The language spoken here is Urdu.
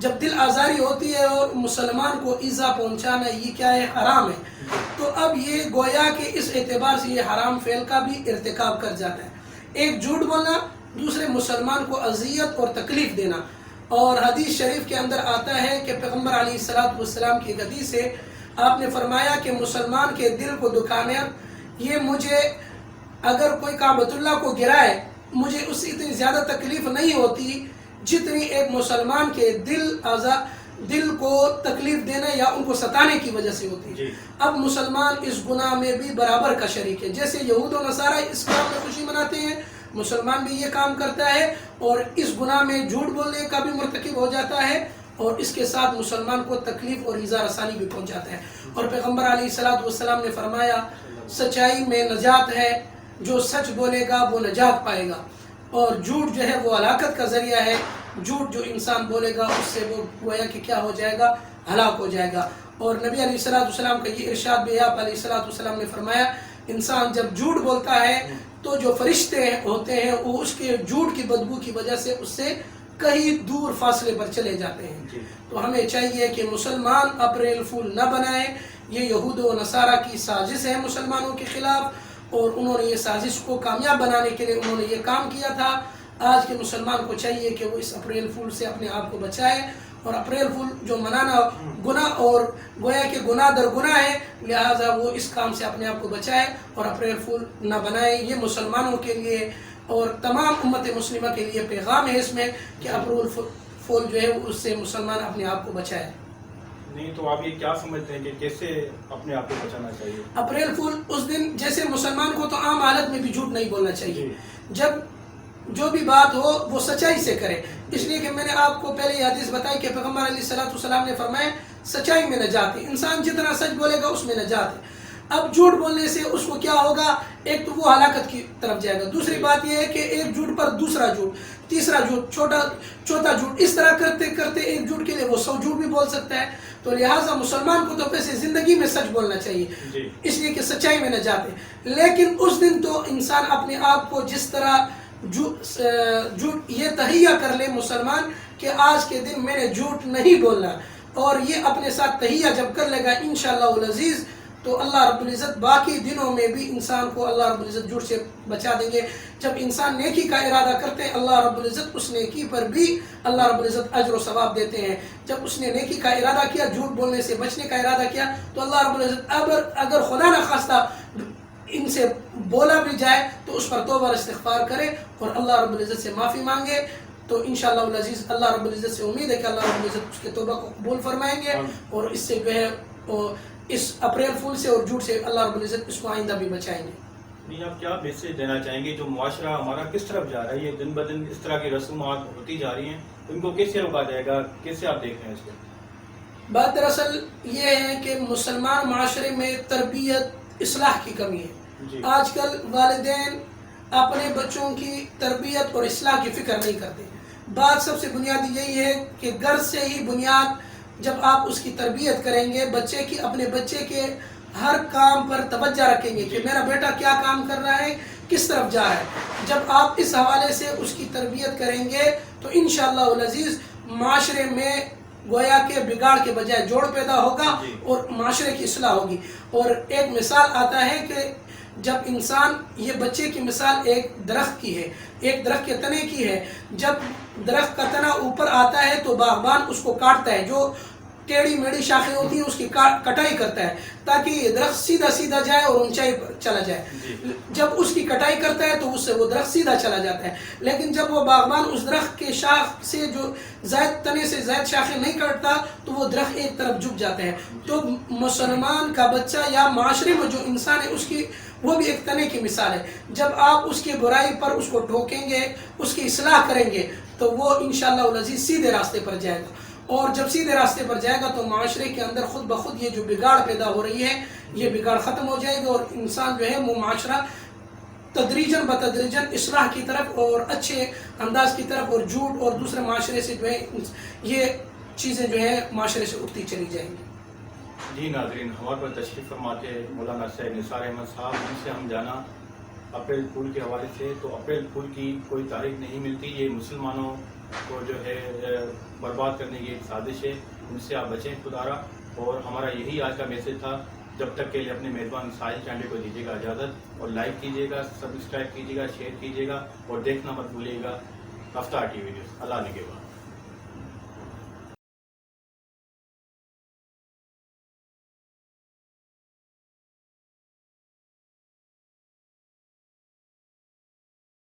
جب دل آزاری ہوتی ہے اور مسلمان کو ایذا پہنچانا یہ کیا ہے؟ حرام ہے. تو اب یہ گویا کہ اس اعتبار سے یہ حرام فعل کا بھی ارتکاب کر جاتا ہے. ایک جھوٹ بولنا، دوسرے مسلمان کو اذیت اور تکلیف دینا. اور حدیث شریف کے اندر آتا ہے کہ پیغمبر علیہ السلام کی حدیث سے آپ نے فرمایا کہ مسلمان کے دل کو دکھانا، یہ مجھے اگر کوئی کعبۃ اللہ کو گرائے مجھے اس سے اتنی زیادہ تکلیف نہیں ہوتی جتنی ایک مسلمان کے دل کو تکلیف دینا یا ان کو ستانے کی وجہ سے ہوتی ہے. اب مسلمان اس گناہ میں بھی برابر کا شریک ہے. جیسے یہود و نصارہ اس کام میں خوشی مناتے ہیں، مسلمان بھی یہ کام کرتا ہے اور اس گناہ میں جھوٹ بولنے کا بھی مرتکب ہو جاتا ہے اور اس کے ساتھ مسلمان کو تکلیف اور ایذا رسانی بھی پہنچ جاتا ہے. اور پیغمبر علیہ السلام نے فرمایا سچائی میں نجات ہے، جو سچ بولے گا وہ نجات پائے گا، اور جھوٹ جو ہے وہ ہلاکت کا ذریعہ ہے. جھوٹ جو انسان بولے گا اس سے وہ گویا کہ کیا ہو جائے گا؟ ہلاک ہو جائے گا. اور نبی علیہ السلام کا یہ ارشاد بھی آپ علیہ السلام نے فرمایا انسان جب جھوٹ بولتا ہے تو جو فرشتے ہوتے ہیں وہ اس کے جھوٹ کی بدبو کی وجہ سے اس سے کہیں دور فاصلے پر چلے جاتے ہیں. تو ہمیں چاہیے کہ مسلمان اپریل فول نہ بنائیں. یہ یہود و نصارہ کی سازش ہے مسلمانوں کے خلاف، اور انہوں نے یہ سازش کو کامیاب بنانے کے لیے انہوں نے یہ کام کیا تھا. آج کے مسلمان کو چاہیے کہ وہ اس اپریل فول سے اپنے آپ کو بچائے، اور اپریل فول جو منانا گناہ اور گویا کہ گناہ در گناہ ہے، لہٰذا وہ اس کام سے اپنے آپ کو بچائے اور اپریل فول نہ بنائے. یہ مسلمانوں کے لیے اور تمام امت مسلمہ کے لیے پیغام ہے اس میں کہ اپریل فول جو ہے اس سے مسلمان اپنے آپ کو بچائے. نہیں تو آپ یہ کیا سمجھتے ہیں کہ کیسے اپنے آپ کو بچانا چاہیے؟ اپریل فول اس دن جیسے مسلمان کو تو عام حالت میں بھی جھوٹ نہیں بولنا چاہیے، جب جو بھی بات ہو وہ سچائی سے کرے. اس لیے کہ میں نے آپ کو پہلے یہ حدیث بتائی کہ پیغمبر علیہ السلام نے فرمایا سچائی میں نجات ہے. انسان جتنا سچ بولے گا اس میں نجات ہے. اب جھوٹ بولنے سے اس کو کیا ہوگا؟ ایک تو وہ ہلاکت کی طرف جائے گا. دوسری بات یہ ہے کہ ایک جھوٹ پر دوسرا جھوٹ، تیسرا جھوٹ، چوتھا جھوٹ، اس طرح کرتے کرتے ایک جھوٹ کے لیے وہ 100 جھوٹ بھی بول سکتا ہے. تو لہٰذا مسلمان کو تو ویسے زندگی میں سچ بولنا چاہیے، اس لیے کہ سچائی میں نجات ہے. لیکن اس دن تو انسان اپنے آپ کو جس طرح جھوٹ یہ تہیہ کر لے مسلمان کہ آج کے دن میں نے جھوٹ نہیں بولنا، اور یہ اپنے ساتھ تہیہ جب کر لے گا انشاءاللہ العزیز تو اللہ رب العزت باقی دنوں میں بھی انسان کو اللہ رب العزت جھوٹ سے بچا دیں گے. جب انسان نیکی کا ارادہ کرتے ہیں اللہ رب العزت اس نیکی پر بھی اللہ رب العزت اجر و ثواب دیتے ہیں. جب اس نے نیکی کا ارادہ کیا، جھوٹ بولنے سے بچنے کا ارادہ کیا، تو اللہ رب العزت اگر خدا نہ خواستہ ان سے بولا بھی جائے تو اس پر توبہ استغفار کرے اور اللہ رب العزت سے معافی مانگے. تو انشاءاللہ العزیز اللہ رب العزت سے امید ہے کہ اللہ رب العزت اس کے توبہ کو قبول فرمائیں گے، اور اس سے جو ہے اس اپریل فول سے اور جھوٹ سے اللہ رب العزت اس کو آئندہ بھی بچائیں گے. نہیں آپ کیا میسیج دینا چاہیں گے جو معاشرہ ہمارا کس طرف جا رہا ہے؟ یہ دن بدن اس طرح کی رسومات ہوتی جا رہی ہیں، ان کو کیسے روکا جائے گا؟ کیسے آپ دیکھ رہے ہیں اس کو؟ بات دراصل یہ ہے کہ مسلمان معاشرے میں تربیت اصلاح کی کمی ہے. آج کل والدین اپنے بچوں کی تربیت اور اصلاح کی فکر نہیں کرتے. بات سب سے بنیادی یہی ہے کہ گھر سے ہی بنیاد جب آپ اس کی تربیت کریں گے، بچے کی اپنے بچے کے ہر کام پر توجہ رکھیں گے کہ میرا بیٹا کیا کام کر رہا ہے، کس طرف جا رہا ہے. جب آپ اس حوالے سے اس کی تربیت کریں گے تو انشاءاللہ العزیز معاشرے میں گویا کے بگاڑ کے بجائے جوڑ پیدا ہوگا اور معاشرے کی اصلاح ہوگی. اور ایک مثال آتا ہے کہ جب انسان، یہ بچے کی مثال ایک درخت کی ہے، ایک درخت کے تنے کی ہے. جب درخت کا تنا اوپر آتا ہے تو باغبان اس کو کاٹتا ہے، جو ٹیڑھی میڑھی شاخیں ہوتی ہیں اس کی کٹائی کرتا ہے تاکہ یہ درخت سیدھا سیدھا جائے اور اونچائی پر چلا جائے. جب اس کی کٹائی کرتا ہے تو اس سے وہ درخت سیدھا چلا جاتا ہے. لیکن جب وہ باغبان اس درخت کے شاخ سے جو زائد تنے سے زائد شاخیں نہیں کاٹتا تو وہ درخت ایک طرف جھک جاتا ہے. تو مسلمان کا بچہ یا معاشرے میں جو انسان ہے اس کی وہ بھی ایک تنے کی مثال ہے. جب آپ اس کی برائی پر اس کو ٹھوکیں گے، اس کی اصلاح کریں گے تو وہ انشاءاللہ العزیز سیدھے راستے پر جائے گا. اور جب سیدھے راستے پر جائے گا تو معاشرے کے اندر خود بخود یہ جو بگاڑ پیدا ہو رہی ہے یہ بگاڑ ختم ہو جائے گا، اور انسان جو ہے وہ معاشرہ تدریجاً بتدریجاً اصلاح کی طرف اور اچھے انداز کی طرف اور جھوٹ اور دوسرے معاشرے سے جو ہے یہ چیزیں جو ہے معاشرے سے اٹھتی چلی جائیں گی. جی ناظرین، ہمارے پر تشریف فرماتے مولانا سید نثار احمد صاحب، جن سے ہم جانا اپریل فول کے حوالے سے. تو اپریل فول کی کوئی تاریخ نہیں ملتی، یہ مسلمانوں کو جو ہے برباد کرنے کی ایک سازش ہے، ان سے آپ بچیں خدارا. اور ہمارا یہی آج کا میسج تھا. جب تک کے لیے اپنے میزبان ساحل چانڈے کو دیجیے گا اجازت، اور لائک کیجیے گا، سبسکرائب کیجیے گا، شیئر کیجیے گا، اور دیکھنا مت بھولیے گا رفتار ٹی وی نیوز. اللہ نگہبان.